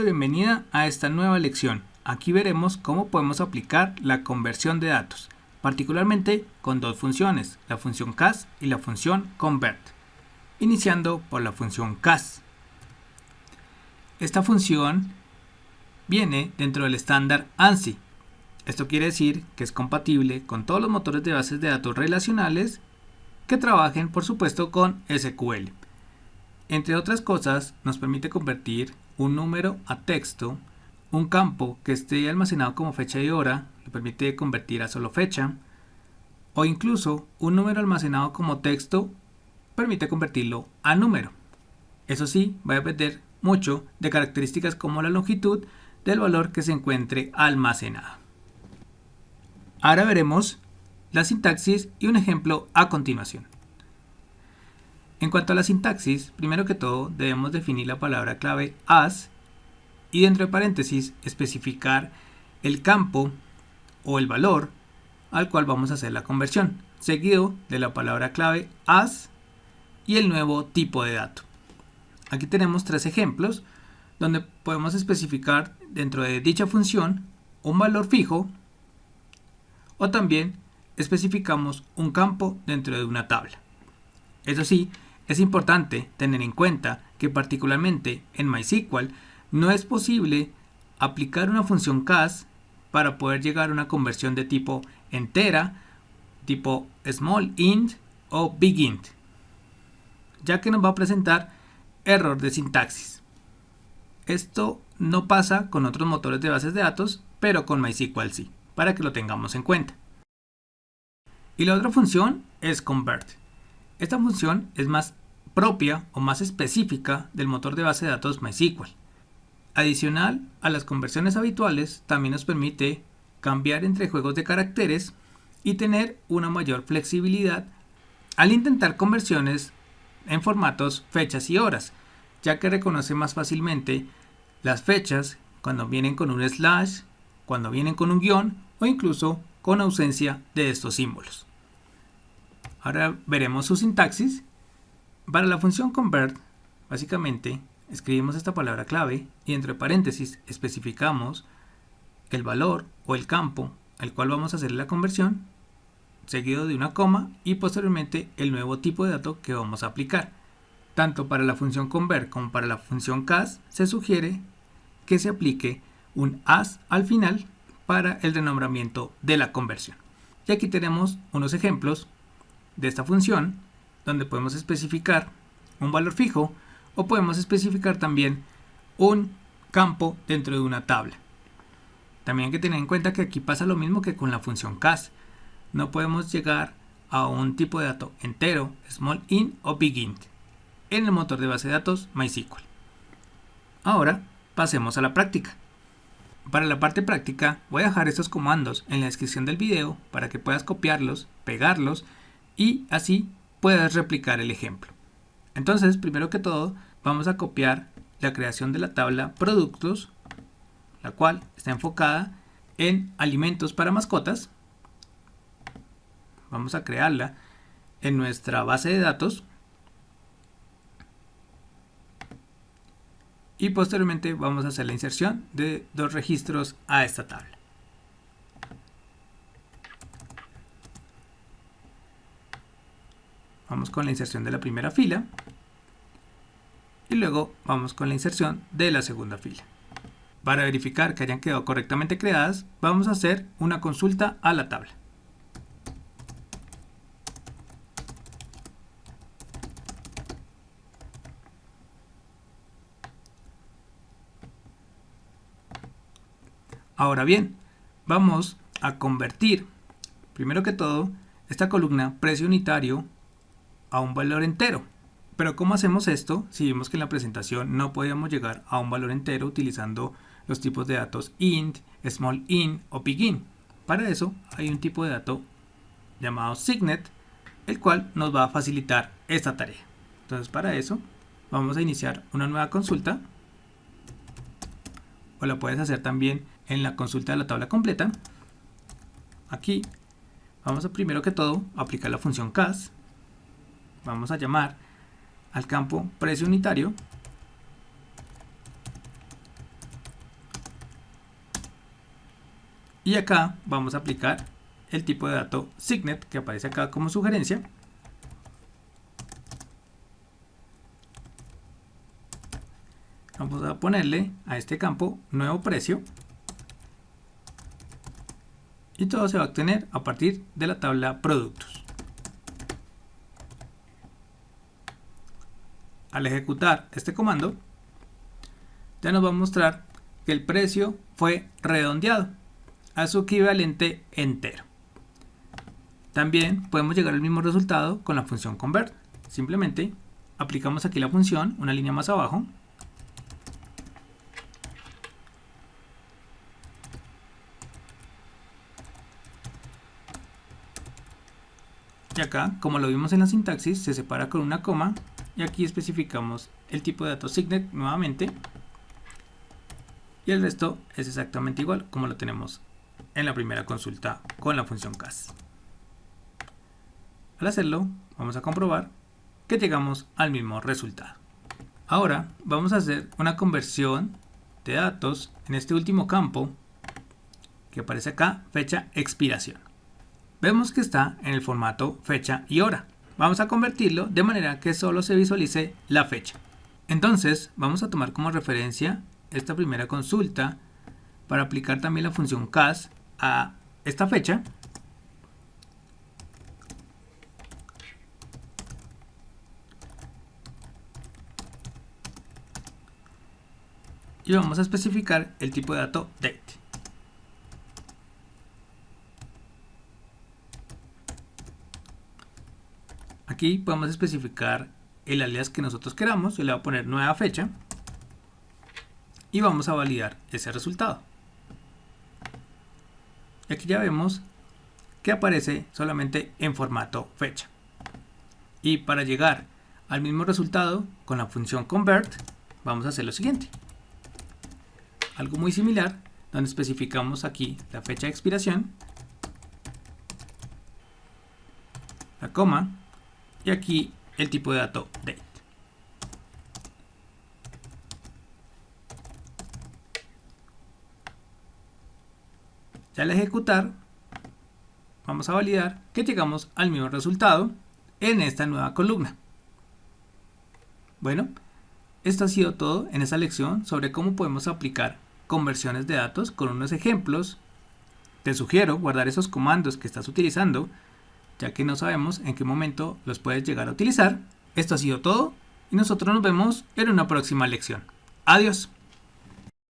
bienvenida a esta nueva lección. Aquí veremos cómo podemos aplicar la conversión de datos, particularmente con dos funciones, la función cas y la función convert. Iniciando por la función cas. Esta función viene dentro del estándar ANSI. Esto quiere decir que es compatible con todos los motores de bases de datos relacionales que trabajen, por supuesto, con SQL. Entre otras cosas, nos permite convertir un número a texto, un campo que esté almacenado como fecha y hora, lo permite convertir a solo fecha, o incluso un número almacenado como texto, permite convertirlo a número. Eso sí, va a depender mucho de características como la longitud del valor que se encuentre almacenado. Ahora veremos la sintaxis y un ejemplo a continuación. En cuanto a la sintaxis, primero que todo debemos definir la palabra clave as y dentro de paréntesis especificar el campo o el valor al cual vamos a hacer la conversión, seguido de la palabra clave as y el nuevo tipo de dato. Aquí tenemos tres ejemplos donde podemos especificar dentro de dicha función un valor fijo o también especificamos un campo dentro de una tabla. Eso sí, es importante tener en cuenta que particularmente en MySQL no es posible aplicar una función cas para poder llegar a una conversión de tipo entera, tipo small int o big int, ya que nos va a presentar error de sintaxis. Esto no pasa con otros motores de bases de datos, pero con MySQL sí, para que lo tengamos en cuenta. Y la otra función es convert. Esta función es más propia o más específica del motor de base de datos MySQL. Adicional a las conversiones habituales, también nos permite cambiar entre juegos de caracteres y tener una mayor flexibilidad al intentar conversiones en formatos fechas y horas, ya que reconoce más fácilmente las fechas cuando vienen con un slash, cuando vienen con un guión o incluso con ausencia de estos símbolos. Ahora veremos su sintaxis. Para la función convert, básicamente escribimos esta palabra clave y entre paréntesis especificamos el valor o el campo al cual vamos a hacer la conversión, seguido de una coma y posteriormente el nuevo tipo de dato que vamos a aplicar. Tanto para la función convert como para la función cas se sugiere que se aplique un as al final para el renombramiento de la conversión. Y aquí tenemos unos ejemplos de esta función donde podemos especificar un valor fijo o podemos especificar también un campo dentro de una tabla. También hay que tener en cuenta que aquí pasa lo mismo que con la función cas. No podemos llegar a un tipo de dato entero, small int o big int en el motor de base de datos MySQL. Ahora pasemos a la práctica. Para la parte práctica voy a dejar estos comandos en la descripción del video para que puedas copiarlos, pegarlos y así puedas replicar el ejemplo. Entonces, primero que todo, vamos a copiar la creación de la tabla productos, la cual está enfocada en alimentos para mascotas. Vamos a crearla en nuestra base de datos y posteriormente vamos a hacer la inserción de dos registros a esta tabla. Vamos con la inserción de la primera fila y luego vamos con la inserción de la segunda fila. Para verificar que hayan quedado correctamente creadas, vamos a hacer una consulta a la tabla. Ahora bien, vamos a convertir, primero que todo, esta columna precio unitario a un valor entero. Pero ¿cómo hacemos esto si vimos que en la presentación no podíamos llegar a un valor entero utilizando los tipos de datos int, small int o big int? Para eso hay un tipo de dato llamado signet, el cual nos va a facilitar esta tarea. Entonces para eso vamos a iniciar una nueva consulta, o la puedes hacer también en la consulta de la tabla completa. Aquí vamos a primero que todo aplicar la función cas. Vamos a llamar al campo precio unitario Y acá vamos a aplicar el tipo de dato Signet que aparece acá como sugerencia. Vamos a ponerle a este campo nuevo precio. Y todo se va a obtener a partir de la tabla productos. Al ejecutar este comando, ya nos va a mostrar que el precio fue redondeado a su equivalente entero. También podemos llegar al mismo resultado con la función convert. Simplemente aplicamos aquí la función, una línea más abajo. Y acá, como lo vimos en la sintaxis, se separa con una coma. Y aquí especificamos el tipo de dato Signet nuevamente. Y el resto es exactamente igual como lo tenemos en la primera consulta con la función cas. Al hacerlo, vamos a comprobar que llegamos al mismo resultado. Ahora vamos a hacer una conversión de datos en este último campo que aparece acá, fecha expiración. Vemos que está en el formato fecha y hora. Vamos a convertirlo de manera que solo se visualice la fecha. Entonces vamos a tomar como referencia esta primera consulta para aplicar también la función cas a esta fecha. Y vamos a especificar el tipo de dato date. Aquí podemos especificar el alias que nosotros queramos. Yo le voy a poner nueva fecha. Y vamos a validar ese resultado. Y aquí ya vemos que aparece solamente en formato fecha. Y para llegar al mismo resultado con la función convert, vamos a hacer lo siguiente. Algo muy similar, donde especificamos aquí la fecha de expiración, la coma, y aquí el tipo de dato date. Ya al ejecutar, vamos a validar que llegamos al mismo resultado en esta nueva columna. Bueno, esto ha sido todo en esta lección sobre cómo podemos aplicar conversiones de datos con unos ejemplos. Te sugiero guardar esos comandos que estás utilizando, ya que no sabemos en qué momento los puedes llegar a utilizar. Esto ha sido todo y nosotros nos vemos en una próxima lección. Adiós.